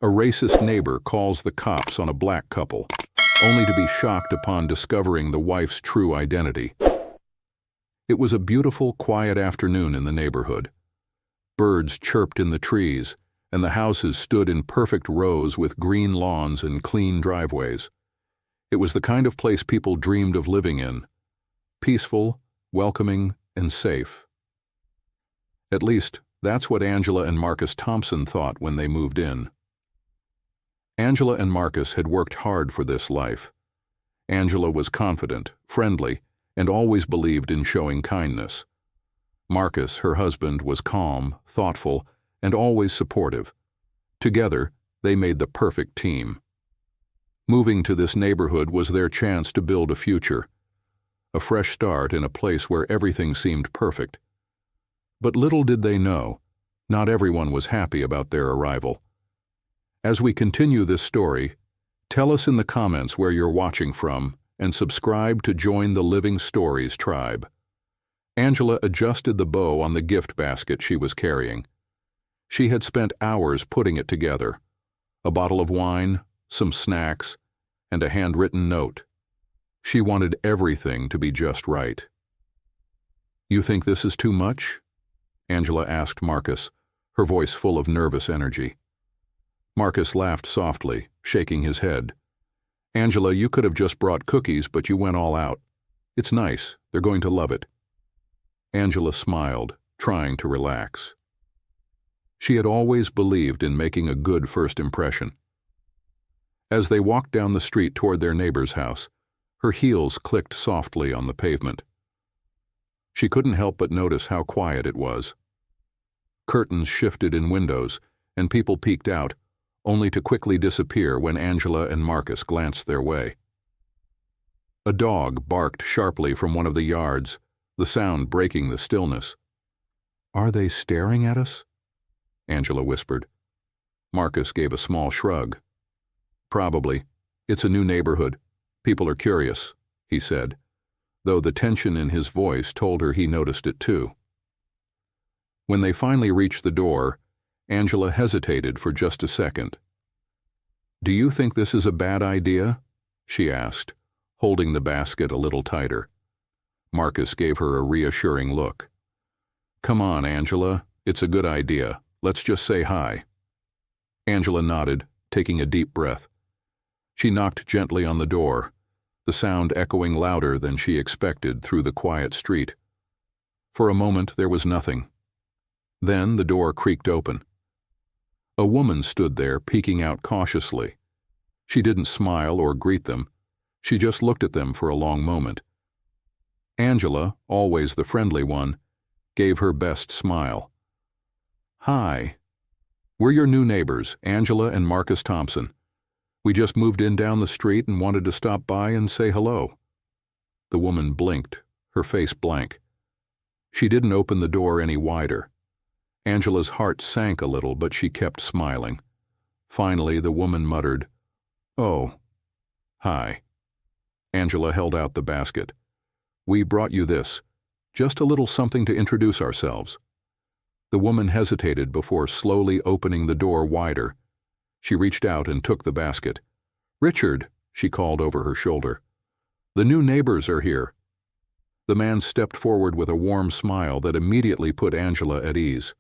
A racist neighbor calls the cops on a black couple, only to be shocked upon discovering the wife's true identity. It was a beautiful, quiet afternoon in the neighborhood. Birds chirped in the trees, and the houses stood in perfect rows with green lawns and clean driveways. It was the kind of place people dreamed of living in. Peaceful, welcoming, and safe. At least, that's what Angela and Marcus Thompson thought when they moved in. Angela and Marcus had worked hard for this life. Angela was confident, friendly, and always believed in showing kindness. Marcus, her husband, was calm, thoughtful, and always supportive. Together, they made the perfect team. Moving to this neighborhood was their chance to build a future, a fresh start in a place where everything seemed perfect. But little did they know, not everyone was happy about their arrival. As we continue this story, tell us in the comments where you're watching from and subscribe to join the Living Stories tribe. Angela adjusted the bow on the gift basket she was carrying. She had spent hours putting it together. A bottle of wine, some snacks, and a handwritten note. She wanted everything to be just right. "You think this is too much?" Angela asked Marcus, her voice full of nervous energy. Marcus laughed softly, shaking his head. "Angela, you could have just brought cookies, but you went all out. It's nice. They're going to love it." Angela smiled, trying to relax. She had always believed in making a good first impression. As they walked down the street toward their neighbor's house, her heels clicked softly on the pavement. She couldn't help but notice how quiet it was. Curtains shifted in windows, and people peeked out, only to quickly disappear when Angela and Marcus glanced their way. A dog barked sharply from one of the yards, the sound breaking the stillness. "Are they staring at us?" Angela whispered. Marcus gave a small shrug. "Probably. It's a new neighborhood. People are curious," he said, though the tension in his voice told her he noticed it too. When they finally reached the door, Angela hesitated for just a second. "Do you think this is a bad idea?" she asked, holding the basket a little tighter. Marcus gave her a reassuring look. "Come on, Angela. It's a good idea. Let's just say hi." Angela nodded, taking a deep breath. She knocked gently on the door, the sound echoing louder than she expected through the quiet street. For a moment there was nothing. Then the door creaked open. A woman stood there, peeking out cautiously. She didn't smile or greet them. She just looked at them for a long moment. Angela, always the friendly one, gave her best smile. "Hi. We're your new neighbors, Angela and Marcus Thompson. We just moved in down the street and wanted to stop by and say hello." The woman blinked, her face blank. She didn't open the door any wider. Angela's heart sank a little, but she kept smiling. Finally, the woman muttered, "Oh, hi." Angela held out the basket. "We brought you this. Just a little something to introduce ourselves." The woman hesitated before slowly opening the door wider. She reached out and took the basket. "Richard," she called over her shoulder. "The new neighbors are here." The man stepped forward with a warm smile that immediately put Angela at ease.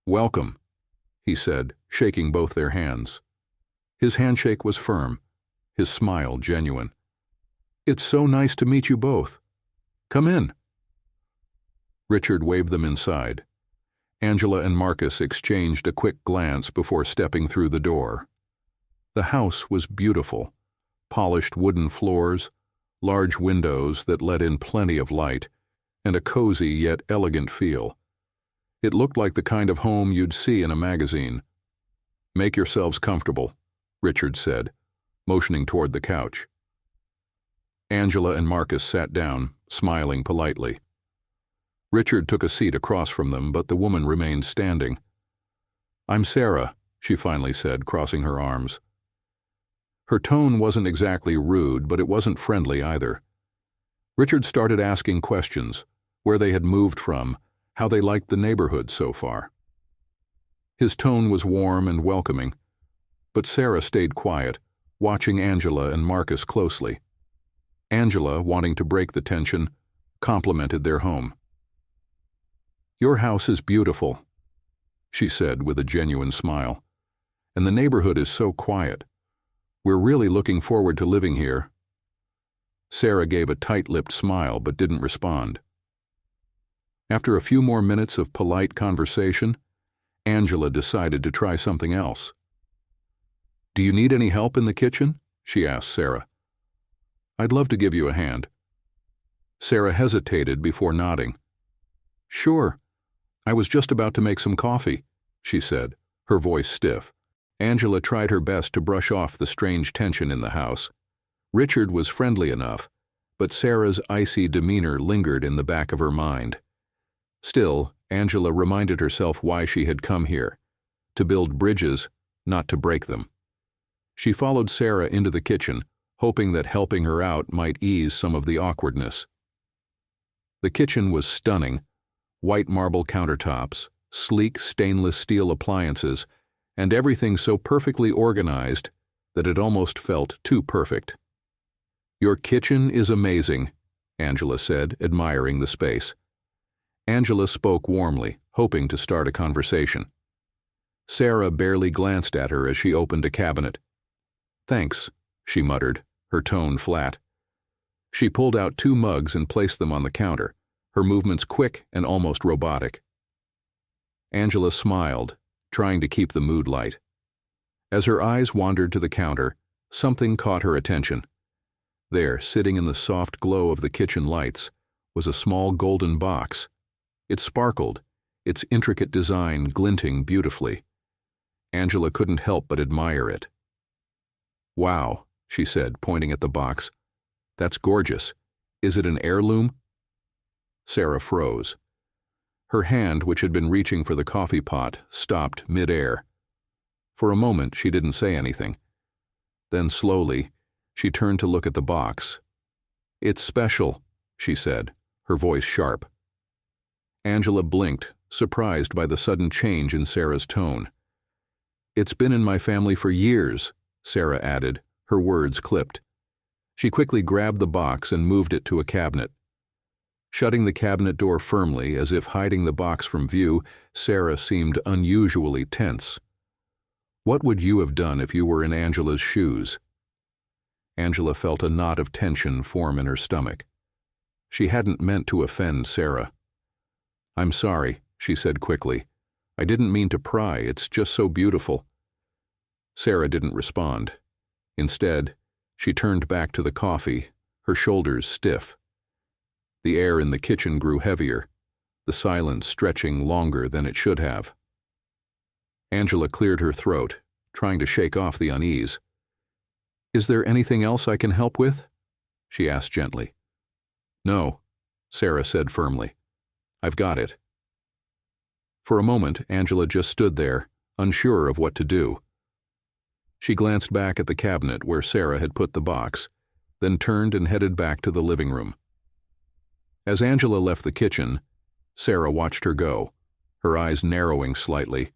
"Welcome," he said, shaking both their hands. His handshake was firm, his smile genuine. "It's so nice to meet you both. Come in." Richard waved them inside. Angela and Marcus exchanged a quick glance before stepping through the door. The house was beautiful. Polished wooden floors, large windows that let in plenty of light, and a cozy yet elegant feel. It looked like the kind of home you'd see in a magazine. "Make yourselves comfortable," Richard said, motioning toward the couch. Angela and Marcus sat down, smiling politely. Richard took a seat across from them, but the woman remained standing. "I'm Sarah," she finally said, crossing her arms. Her tone wasn't exactly rude, but it wasn't friendly either. Richard started asking questions, where they had moved from, how they liked the neighborhood so far. His tone was warm and welcoming. but Sarah stayed quiet, watching Angela and Marcus closely. Angela, wanting to break the tension, complimented their home. "Your house is beautiful," she said with a genuine smile, "and the neighborhood is so quiet. We're really looking forward to living here." Sarah gave a tight-lipped smile but didn't respond. After a few more minutes of polite conversation, Angela decided to try something else. "Do you need any help in the kitchen?" she asked Sarah. "I'd love to give you a hand." Sarah hesitated before nodding. "Sure. I was just about to make some coffee," she said, her voice stiff. Angela tried her best to brush off the strange tension in the house. Richard was friendly enough, but Sarah's icy demeanor lingered in the back of her mind. Still, Angela reminded herself why she had come here: to build bridges, not to break them. She followed Sarah into the kitchen, hoping that helping her out might ease some of the awkwardness. The kitchen was stunning: white marble countertops, sleek stainless steel appliances, and everything so perfectly organized that it almost felt too perfect. "Your kitchen is amazing," Angela said, admiring the space. Angela spoke warmly, hoping to start a conversation. Sarah barely glanced at her as she opened a cabinet. "Thanks," she muttered, her tone flat. She pulled out 2 mugs and placed them on the counter, her movements quick and almost robotic. Angela smiled, trying to keep the mood light. As her eyes wandered to the counter, something caught her attention. There, sitting in the soft glow of the kitchen lights, was a small golden box. It sparkled, its intricate design glinting beautifully. Angela couldn't help but admire it. "Wow," she said, pointing at the box. "That's gorgeous. Is it an heirloom?" Sarah froze. Her hand, which had been reaching for the coffee pot, stopped mid-air. For a moment, she didn't say anything. Then slowly, she turned to look at the box. "It's special," she said, her voice sharp. Angela blinked, surprised by the sudden change in Sarah's tone. "It's been in my family for years," Sarah added, her words clipped. She quickly grabbed the box and moved it to a cabinet. Shutting the cabinet door firmly, as if hiding the box from view, Sarah seemed unusually tense. "What would you have done if you were in Angela's shoes?" Angela felt a knot of tension form in her stomach. She hadn't meant to offend Sarah. "I'm sorry," she said quickly. "I didn't mean to pry, it's just so beautiful." Sarah didn't respond. Instead, she turned back to the coffee, her shoulders stiff. The air in the kitchen grew heavier, the silence stretching longer than it should have. Angela cleared her throat, trying to shake off the unease. "Is there anything else I can help with?" she asked gently. "No," Sarah said firmly. "I've got it." For a moment, Angela just stood there, unsure of what to do. She glanced back at the cabinet where Sarah had put the box, then turned and headed back to the living room. As Angela left the kitchen, Sarah watched her go, her eyes narrowing slightly,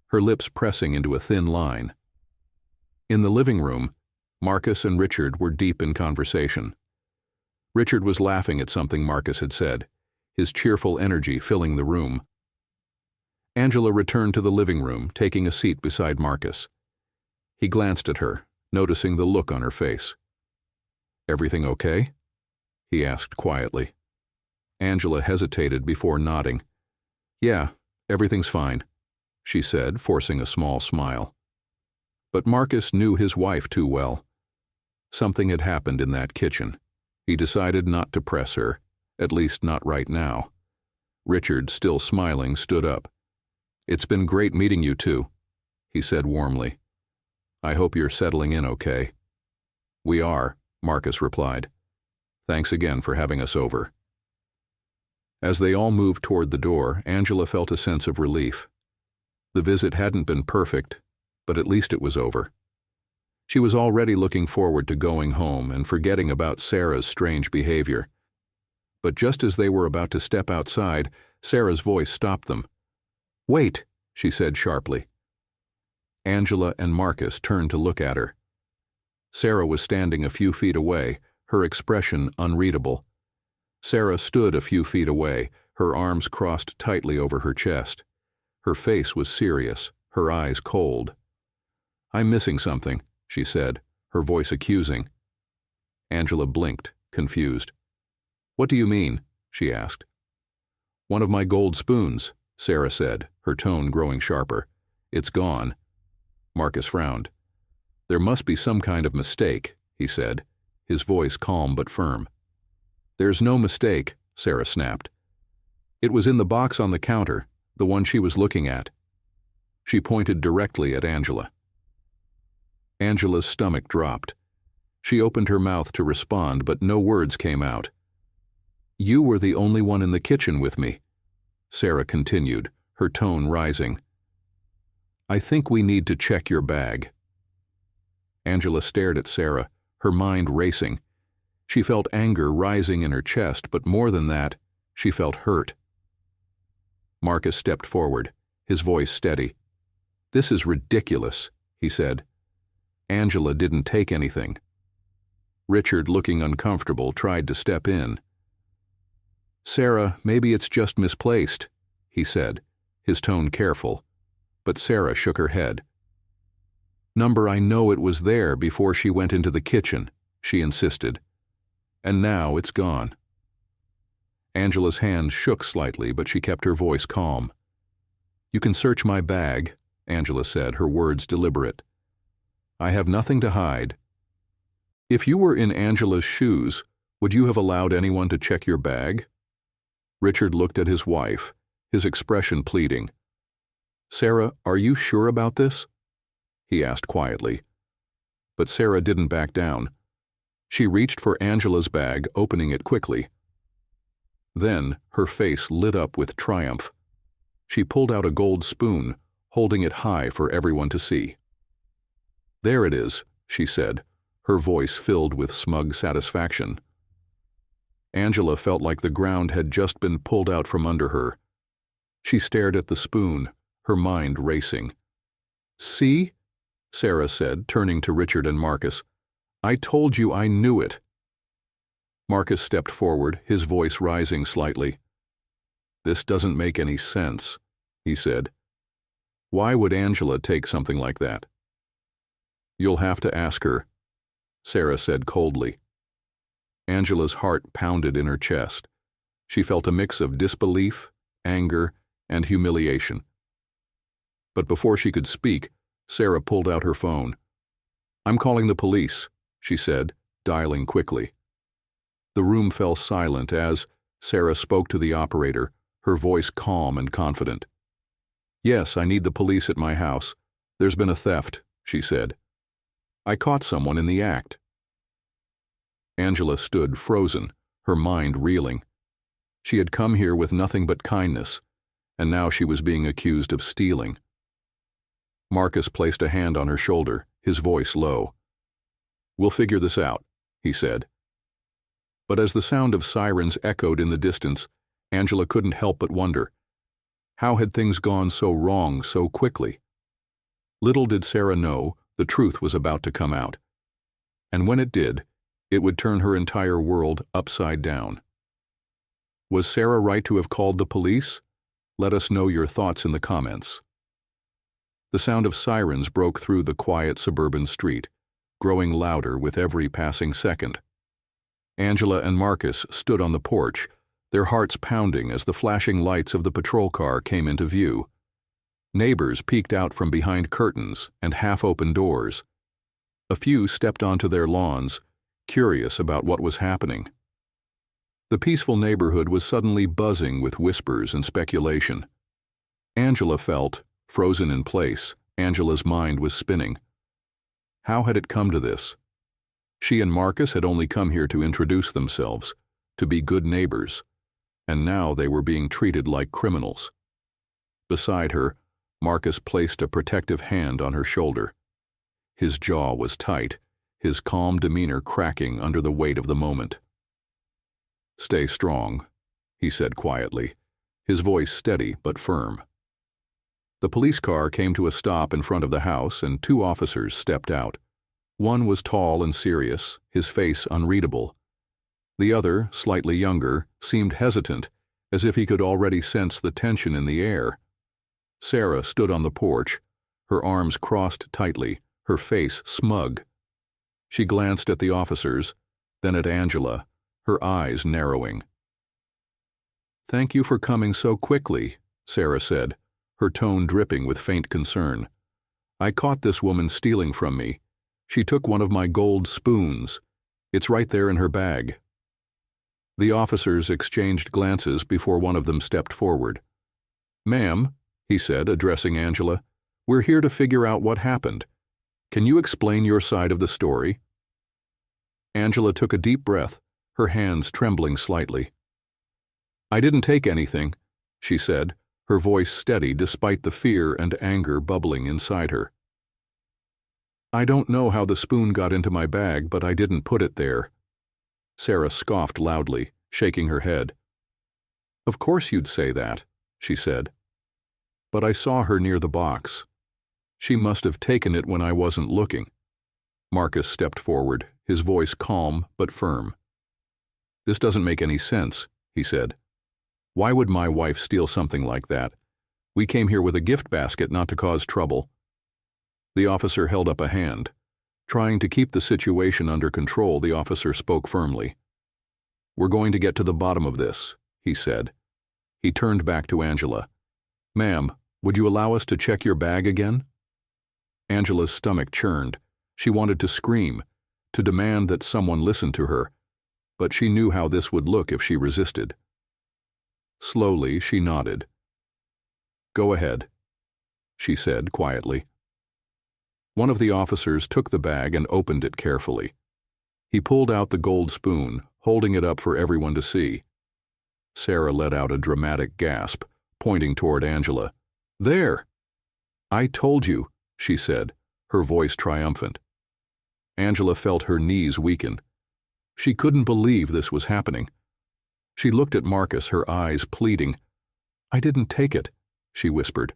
her lips pressing into a thin line. In the living room, Marcus and Richard were deep in conversation. Richard was laughing at something Marcus had said, his cheerful energy filling the room. Angela returned to the living room, taking a seat beside Marcus. He glanced at her, noticing the look on her face. "Everything okay?" he asked quietly. Angela hesitated before nodding. "Yeah, everything's fine," she said, forcing a small smile. But Marcus knew his wife too well. Something had happened in that kitchen. He decided not to press her, at least not right now. Richard, still smiling, stood up. "It's been great meeting you two," he said warmly. "I hope you're settling in okay." "We are," Marcus replied. "Thanks again for having us over." As they all moved toward the door, Angela felt a sense of relief. The visit hadn't been perfect, but at least it was over. She was already looking forward to going home and forgetting about Sarah's strange behavior. But just as they were about to step outside, Sarah's voice stopped them. "Wait," she said sharply. Angela and Marcus turned to look at her. Sarah was standing a few feet away, her expression unreadable. Sarah stood a few feet away, her arms crossed tightly over her chest. Her face was serious, her eyes cold. "I'm missing something," she said, her voice accusing. Angela blinked, confused. "What do you mean?" she asked. "One of my gold spoons," Sarah said, her tone growing sharper. "It's gone." Marcus frowned. "There must be some kind of mistake," he said, his voice calm but firm. "There's no mistake," Sarah snapped. "It was in the box on the counter, the one she was looking at." She pointed directly at Angela. Angela's stomach dropped. She opened her mouth to respond, but no words came out. "You were the only one in the kitchen with me," Sarah continued, her tone rising. "I think we need to check your bag." Angela stared at Sarah, her mind racing. She felt anger rising in her chest, but more than that, she felt hurt. Marcus stepped forward, his voice steady. "This is ridiculous," he said. "Angela didn't take anything." Richard, looking uncomfortable, tried to step in. "Sarah, maybe it's just misplaced," he said, his tone careful, but Sarah shook her head. "Number, I know it was there before she went into the kitchen," she insisted. "And now it's gone." Angela's hands shook slightly, but she kept her voice calm. "You can search my bag," Angela said, her words deliberate. "I have nothing to hide." "If you were in Angela's shoes, would you have allowed anyone to check your bag?" Richard looked at his wife, his expression pleading. "Sarah, are you sure about this?" he asked quietly. But Sarah didn't back down. She reached for Angela's bag, opening it quickly. Then her face lit up with triumph. She pulled out a gold spoon, holding it high for everyone to see. "There it is," she said, her voice filled with smug satisfaction. Angela felt like the ground had just been pulled out from under her. She stared at the spoon, her mind racing. "See?" Sarah said, turning to Richard and Marcus. "I told you I knew it." Marcus stepped forward, his voice rising slightly. "This doesn't make any sense," he said. "Why would Angela take something like that?" "You'll have to ask her," Sarah said coldly. Angela's heart pounded in her chest. She felt a mix of disbelief, anger, and humiliation. But before she could speak, Sarah pulled out her phone. "I'm calling the police," she said, dialing quickly. The room fell silent as Sarah spoke to the operator, her voice calm and confident. "Yes, I need the police at my house. There's been a theft," she said. "I caught someone in the act." Angela stood frozen, her mind reeling. She had come here with nothing but kindness, and now she was being accused of stealing. Marcus placed a hand on her shoulder, his voice low. "We'll figure this out," he said. But as the sound of sirens echoed in the distance, Angela couldn't help but wonder, how had things gone so wrong so quickly? Little did Sarah know the truth was about to come out. And when it did, it would turn her entire world upside down. Was Sarah right to have called the police? Let us know your thoughts in the comments. The sound of sirens broke through the quiet suburban street, growing louder with every passing second. Angela and Marcus stood on the porch, their hearts pounding as the flashing lights of the patrol car came into view. Neighbors peeked out from behind curtains and half-open doors. A few stepped onto their lawns, curious about what was happening. The peaceful neighborhood was suddenly buzzing with whispers and speculation. Angela felt, frozen in place, Angela's mind was spinning. How had it come to this? She and Marcus had only come here to introduce themselves, to be good neighbors, and now they were being treated like criminals. Beside her, Marcus placed a protective hand on her shoulder. His jaw was tight, his calm demeanor cracking under the weight of the moment. "Stay strong," he said quietly, his voice steady but firm. The police car came to a stop in front of the house and 2 officers stepped out. One was tall and serious, his face unreadable. The other, slightly younger, seemed hesitant, as if he could already sense the tension in the air. Sarah stood on the porch, her arms crossed tightly, her face smug. She glanced at the officers, then at Angela, her eyes narrowing. "Thank you for coming so quickly," Sarah said, her tone dripping with faint concern. "I caught this woman stealing from me. She took one of my gold spoons. It's right there in her bag." The officers exchanged glances before one of them stepped forward. "Ma'am," he said, addressing Angela, "we're here to figure out what happened. Can you explain your side of the story?" Angela took a deep breath, her hands trembling slightly. "I didn't take anything," she said, her voice steady despite the fear and anger bubbling inside her. "I don't know how the spoon got into my bag, but I didn't put it there." Sarah scoffed loudly, shaking her head. "Of course you'd say that," she said. "But I saw her near the box. She must have taken it when I wasn't looking." Marcus stepped forward, his voice calm but firm. "This doesn't make any sense," he said. "Why would my wife steal something like that? We came here with a gift basket not to cause trouble." The officer held up a hand. Trying to keep the situation under control, the officer spoke firmly. "We're going to get to the bottom of this," he said. He turned back to Angela. "Ma'am, would you allow us to check your bag again?" Angela's stomach churned. She wanted to scream, to demand that someone listen to her, but she knew how this would look if she resisted. Slowly, she nodded. "Go ahead," she said quietly. One of the officers took the bag and opened it carefully. He pulled out the gold spoon, holding it up for everyone to see. Sarah let out a dramatic gasp, pointing toward Angela. "There!" "I told you," she said, her voice triumphant. Angela felt her knees weaken. She couldn't believe this was happening. She looked at Marcus, her eyes pleading. "I didn't take it," she whispered.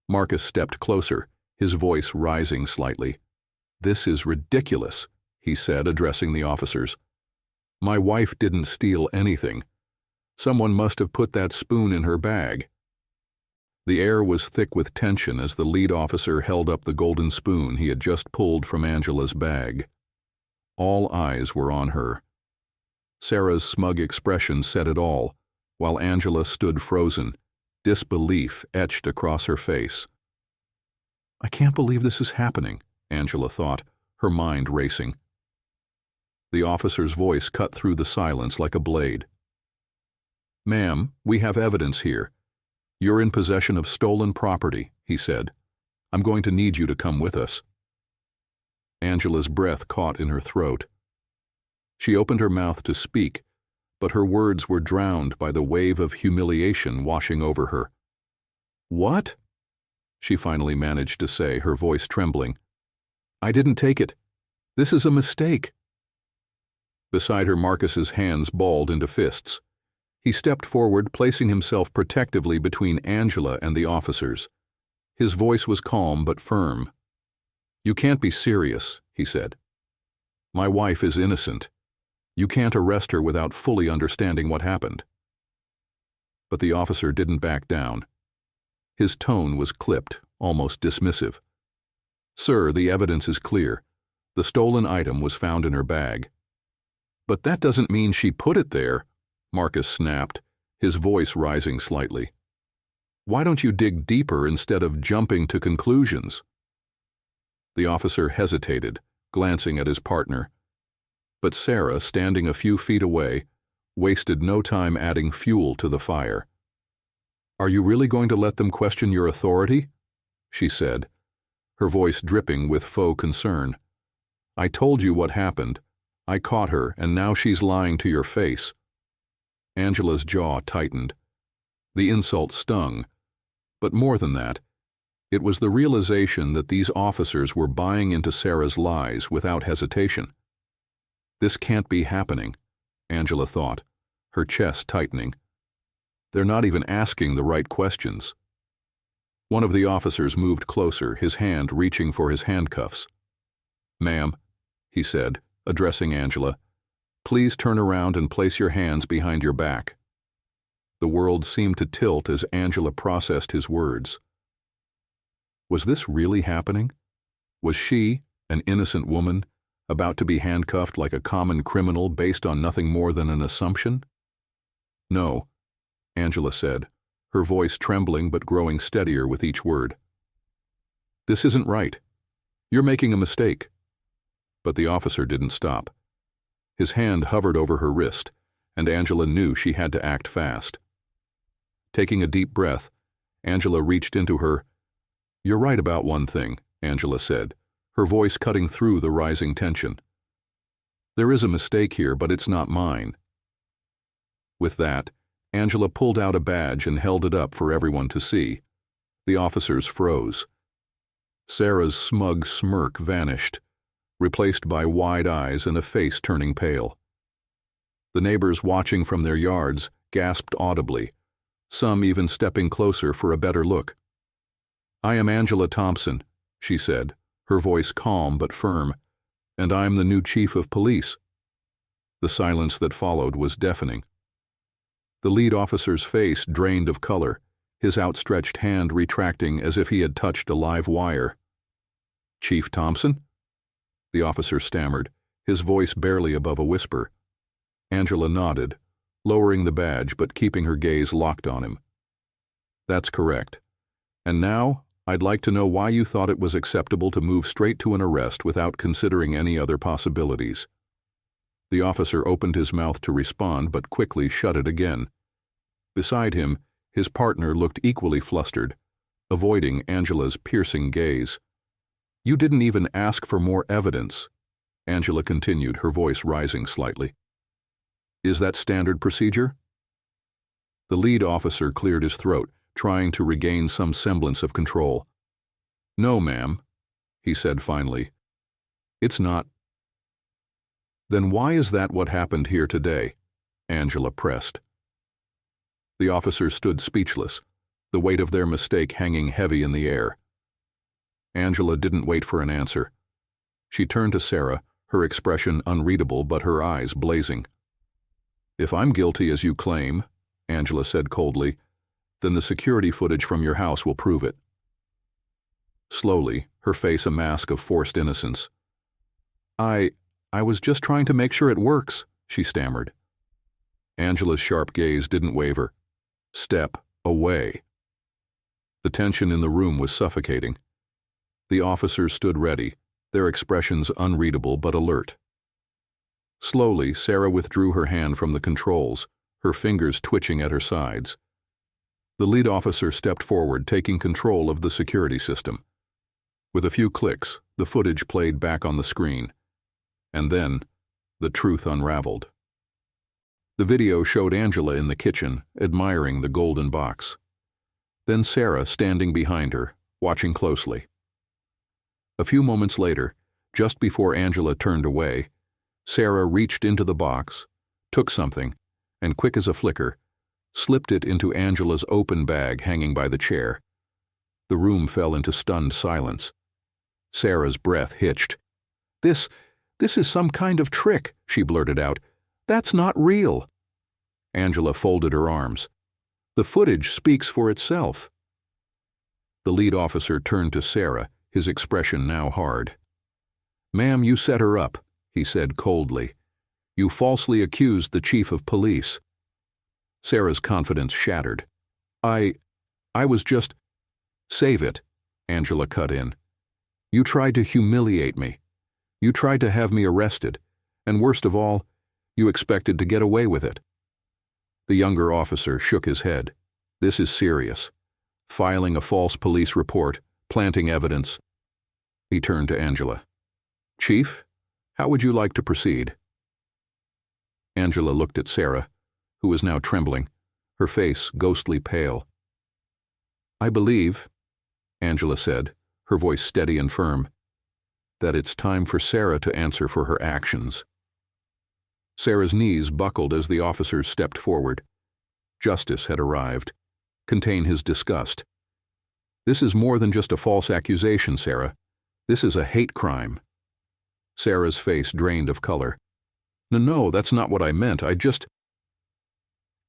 Marcus stepped closer, his voice rising slightly. "This is ridiculous," he said, addressing the officers. "My wife didn't steal anything. Someone must have put that spoon in her bag." The air was thick with tension as the lead officer held up the golden spoon he had just pulled from Angela's bag. All eyes were on her. Sarah's smug expression said it all, while Angela stood frozen, disbelief etched across her face. "I can't believe this is happening," Angela thought, her mind racing. The officer's voice cut through the silence like a blade. "Ma'am, we have evidence here. You're in possession of stolen property," he said. "I'm going to need you to come with us." Angela's breath caught in her throat. She opened her mouth to speak, but her words were drowned by the wave of humiliation washing over her. "What?" she finally managed to say, her voice trembling. "I didn't take it. This is a mistake." Beside her, Marcus's hands balled into fists. He stepped forward, placing himself protectively between Angela and the officers. His voice was calm but firm. "You can't be serious," he said. "My wife is innocent. You can't arrest her without fully understanding what happened." But the officer didn't back down. His tone was clipped, almost dismissive. "Sir, the evidence is clear. The stolen item was found in her bag." "But that doesn't mean she put it there," Marcus snapped, his voice rising slightly. "Why don't you dig deeper instead of jumping to conclusions?" The officer hesitated, glancing at his partner. But Sarah, standing a few feet away, wasted no time adding fuel to the fire. "Are you really going to let them question your authority?" she said, her voice dripping with faux concern. "I told you what happened. I caught her, and now she's lying to your face." Angela's jaw tightened. The insult stung, but more than that, it was the realization that these officers were buying into Sarah's lies without hesitation. This can't be happening, Angela thought, her chest tightening. They're not even asking the right questions. One of the officers moved closer, his hand reaching for his handcuffs. "Ma'am," he said, addressing Angela, "please turn around and place your hands behind your back." The world seemed to tilt as Angela processed his words. Was this really happening? Was she, an innocent woman, about to be handcuffed like a common criminal based on nothing more than an assumption? "No," Angela said, her voice trembling but growing steadier with each word. "This isn't right. You're making a mistake." But the officer didn't stop. His hand hovered over her wrist, and Angela knew she had to act fast. Taking a deep breath, Angela reached into her. "You're right about one thing," Angela said, her voice cutting through the rising tension. "There is a mistake here, but it's not mine." With that, Angela pulled out a badge and held it up for everyone to see. The officers froze. Sarah's smug smirk vanished, replaced by wide eyes and a face turning pale. The neighbors watching from their yards gasped audibly, some even stepping closer for a better look. "I am Angela Thompson," she said, her voice calm but firm, "and I'm the new chief of police." The silence that followed was deafening. The lead officer's face drained of color, his outstretched hand retracting as if he had touched a live wire. "Chief Thompson?" The officer stammered, his voice barely above a whisper. Angela nodded, lowering the badge but keeping her gaze locked on him. "That's correct. And now, I'd like to know why you thought it was acceptable to move straight to an arrest without considering any other possibilities." The officer opened his mouth to respond but quickly shut it again. Beside him, his partner looked equally flustered, avoiding Angela's piercing gaze. "You didn't even ask for more evidence," Angela continued, her voice rising slightly. "Is that standard procedure?" The lead officer cleared his throat, trying to regain some semblance of control. "No, ma'am," he said finally. "It's not." "Then why is that what happened here today?" Angela pressed. The officers stood speechless, the weight of their mistake hanging heavy in the air. Angela didn't wait for an answer. She turned to Sarah, her expression unreadable but her eyes blazing. "If I'm guilty as you claim," Angela said coldly, "then the security footage from your house will prove it." Slowly, her face a mask of forced innocence. I was just trying to make sure it works," she stammered. Angela's sharp gaze didn't waver. "Step away." The tension in the room was suffocating. The officers stood ready, their expressions unreadable but alert. Slowly, Sarah withdrew her hand from the controls, her fingers twitching at her sides. The lead officer stepped forward, taking control of the security system. With a few clicks, the footage played back on the screen. And then, the truth unraveled. The video showed Angela in the kitchen, admiring the golden box. Then Sarah standing behind her, watching closely. A few moments later, just before Angela turned away, Sarah reached into the box, took something, and quick as a flicker, slipped it into Angela's open bag hanging by the chair. The room fell into stunned silence. Sarah's breath hitched. This is some kind of trick," she blurted out. "That's not real." Angela folded her arms. "The footage speaks for itself." The lead officer turned to Sarah, his expression now hard. "Ma'am, you set her up," he said coldly. "You falsely accused the chief of police." Sarah's confidence shattered. I was just—" "Save it," Angela cut in. "You tried to humiliate me. You tried to have me arrested, and worst of all, you expected to get away with it." The younger officer shook his head. "This is serious. Filing a false police report, planting evidence." He turned to Angela. "Chief, how would you like to proceed?" Angela looked at Sarah, who was now trembling, her face ghostly pale. "I believe," Angela said, her voice steady and firm, "that it's time for Sarah to answer for her actions." Sarah's knees buckled as the officers stepped forward. Justice had arrived. Contain his disgust. This is more than just a false accusation, Sarah. This is a hate crime. Sarah's face drained of color. No, that's not what I meant.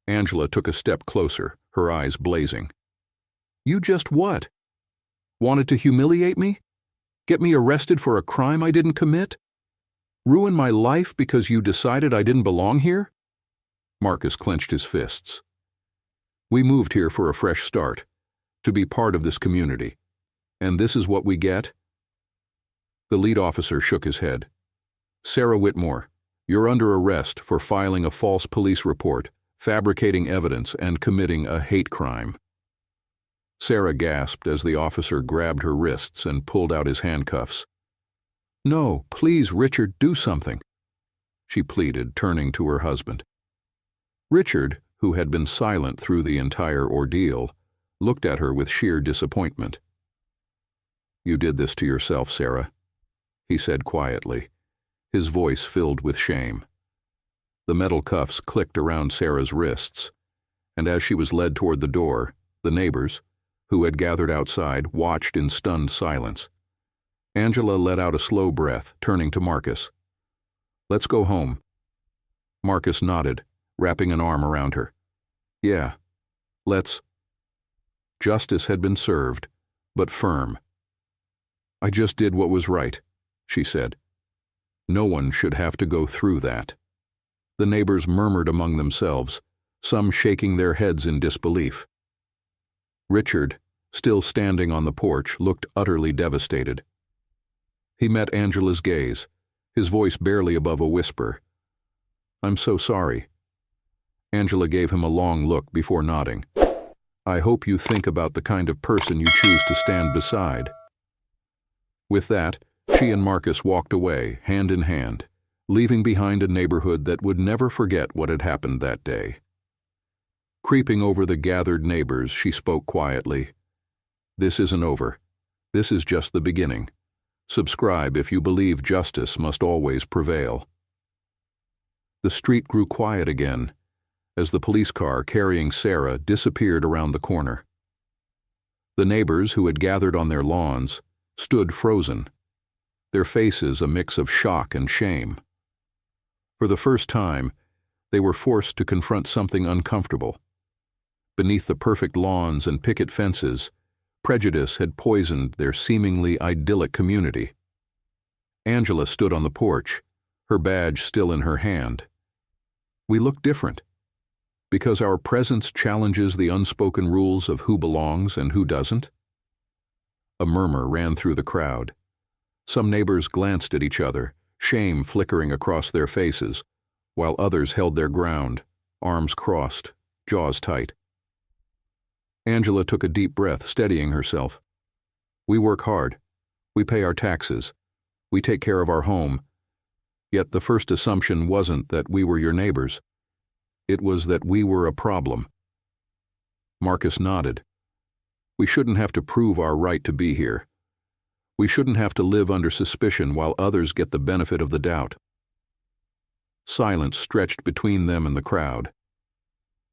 Angela took a step closer, her eyes blazing. You just what? Wanted to humiliate me? Get me arrested for a crime I didn't commit? Ruin my life because you decided I didn't belong here? Marcus clenched his fists. We moved here for a fresh start, to be part of this community. And this is what we get? The lead officer shook his head. Sarah Whitmore, you're under arrest for filing a false police report, fabricating evidence, and committing a hate crime. Sarah gasped as the officer grabbed her wrists and pulled out his handcuffs. No, please, Richard, do something, she pleaded, turning to her husband. Richard, who had been silent through the entire ordeal, looked at her with sheer disappointment. You did this to yourself, Sarah, he said quietly, his voice filled with shame. The metal cuffs clicked around Sarah's wrists, and as she was led toward the door, the neighbors, who had gathered outside, watched in stunned silence. Angela let out a slow breath, turning to Marcus. Let's go home. Marcus nodded, wrapping an arm around her. Yeah, let's. Justice had been served, but firm. I just did what was right, she said. No one should have to go through that. The neighbors murmured among themselves, some shaking their heads in disbelief. Richard, still standing on the porch, looked utterly devastated. He met Angela's gaze, his voice barely above a whisper. I'm so sorry. Angela gave him a long look before nodding. I hope you think about the kind of person you choose to stand beside. With that, she and Marcus walked away, hand in hand, leaving behind a neighborhood that would never forget what had happened that day. Creeping over the gathered neighbors, she spoke quietly. This isn't over. This is just the beginning. Subscribe if you believe justice must always prevail. The street grew quiet again, as the police car carrying Sarah disappeared around the corner. The neighbors who had gathered on their lawns stood frozen, their faces a mix of shock and shame. For the first time, they were forced to confront something uncomfortable. Beneath the perfect lawns and picket fences, prejudice had poisoned their seemingly idyllic community. Angela stood on the porch, her badge still in her hand. We look different, because our presence challenges the unspoken rules of who belongs and who doesn't. A murmur ran through the crowd. Some neighbors glanced at each other, shame flickering across their faces, while others held their ground, arms crossed, jaws tight. Angela took a deep breath, steadying herself. We work hard. We pay our taxes. We take care of our home. Yet the first assumption wasn't that we were your neighbors. It was that we were a problem. Marcus nodded. We shouldn't have to prove our right to be here. We shouldn't have to live under suspicion while others get the benefit of the doubt. Silence stretched between them and the crowd.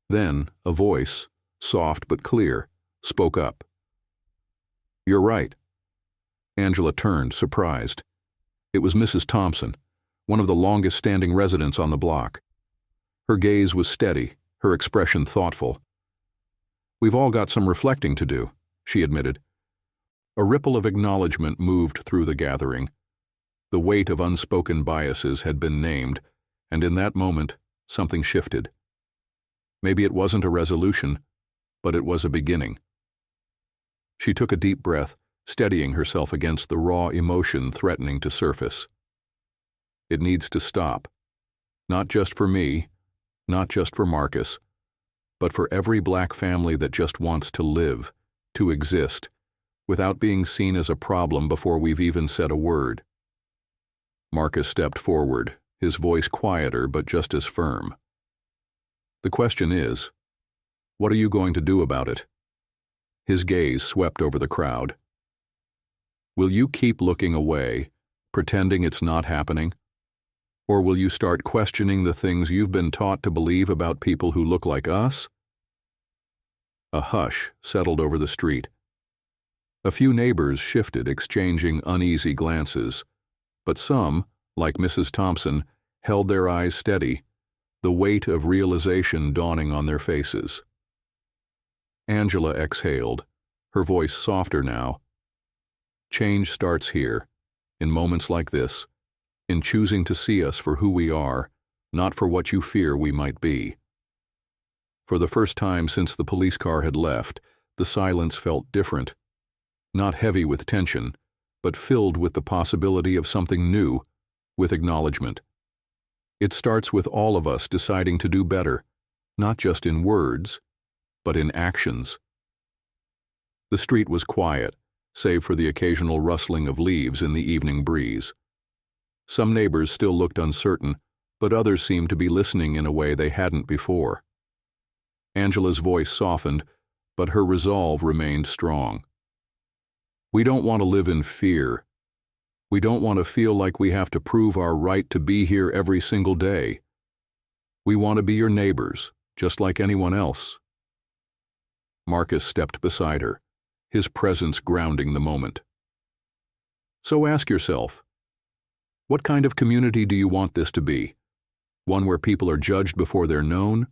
Then a voice, soft but clear, spoke up. You're right. Angela turned, surprised. It was Mrs. Thompson, one of the longest-standing residents on the block. Her gaze was steady, her expression thoughtful. We've all got some reflecting to do, she admitted. A ripple of acknowledgement moved through the gathering. The weight of unspoken biases had been named, and in that moment, something shifted. Maybe it wasn't a resolution, but it was a beginning. She took a deep breath, steadying herself against the raw emotion threatening to surface. It needs to stop. Not just for me, not just for Marcus, but for every black family that just wants to live, to exist, without being seen as a problem before we've even said a word. Marcus stepped forward, his voice quieter but just as firm. The question is, what are you going to do about it? His gaze swept over the crowd. Will you keep looking away, pretending it's not happening? Or will you start questioning the things you've been taught to believe about people who look like us? A hush settled over the street. A few neighbors shifted, exchanging uneasy glances, but some, like Mrs. Thompson, held their eyes steady, the weight of realization dawning on their faces. Angela exhaled, her voice softer now. Change starts here, in moments like this, in choosing to see us for who we are, not for what you fear we might be. For the first time since the police car had left, the silence felt different, not heavy with tension, but filled with the possibility of something new, with acknowledgement. It starts with all of us deciding to do better, not just in words, but in actions. The street was quiet, save for the occasional rustling of leaves in the evening breeze. Some neighbors still looked uncertain, but others seemed to be listening in a way they hadn't before. Angela's voice softened, but her resolve remained strong. We don't want to live in fear. We don't want to feel like we have to prove our right to be here every single day. We want to be your neighbors, just like anyone else. Marcus stepped beside her, his presence grounding the moment. So ask yourself, what kind of community do you want this to be? One where people are judged before they're known,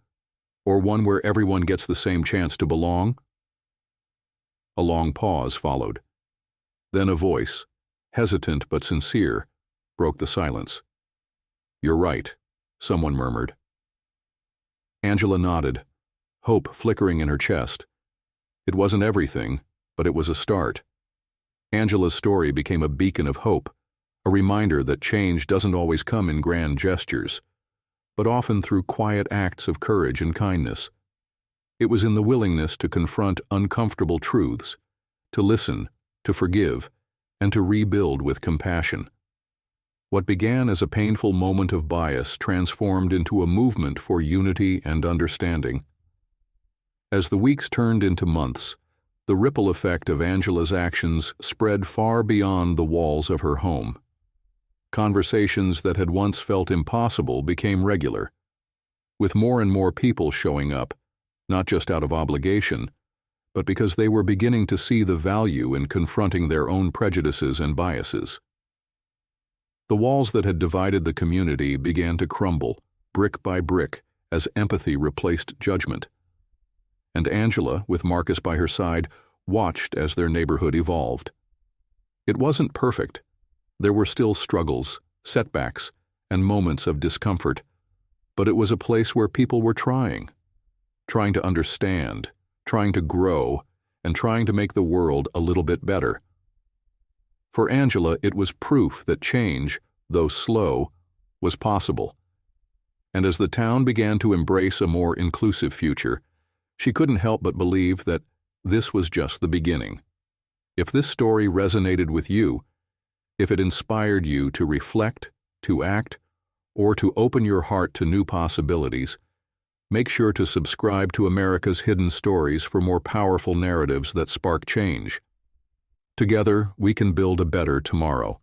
or one where everyone gets the same chance to belong? A long pause followed. Then a voice, hesitant but sincere, broke the silence. You're right, someone murmured. Angela nodded, hope flickering in her chest. It wasn't everything, but it was a start. Angela's story became a beacon of hope, a reminder that change doesn't always come in grand gestures, but often through quiet acts of courage and kindness. It was in the willingness to confront uncomfortable truths, to listen, to forgive, and to rebuild with compassion. What began as a painful moment of bias transformed into a movement for unity and understanding. As the weeks turned into months, the ripple effect of Angela's actions spread far beyond the walls of her home. Conversations that had once felt impossible became regular, with more and more people showing up, not just out of obligation, but because they were beginning to see the value in confronting their own prejudices and biases. The walls that had divided the community began to crumble, brick by brick, as empathy replaced judgment. And Angela, with Marcus by her side, watched as their neighborhood evolved. It wasn't perfect. There were still struggles, setbacks, and moments of discomfort, but it was a place where people were trying to understand, trying to grow, and trying to make the world a little bit better. For Angela, it was proof that change, though slow, was possible. And as the town began to embrace a more inclusive future, she couldn't help but believe that this was just the beginning. If this story resonated with you, if it inspired you to reflect, to act, or to open your heart to new possibilities, make sure to subscribe to America's Hidden Stories for more powerful narratives that spark change. Together, we can build a better tomorrow.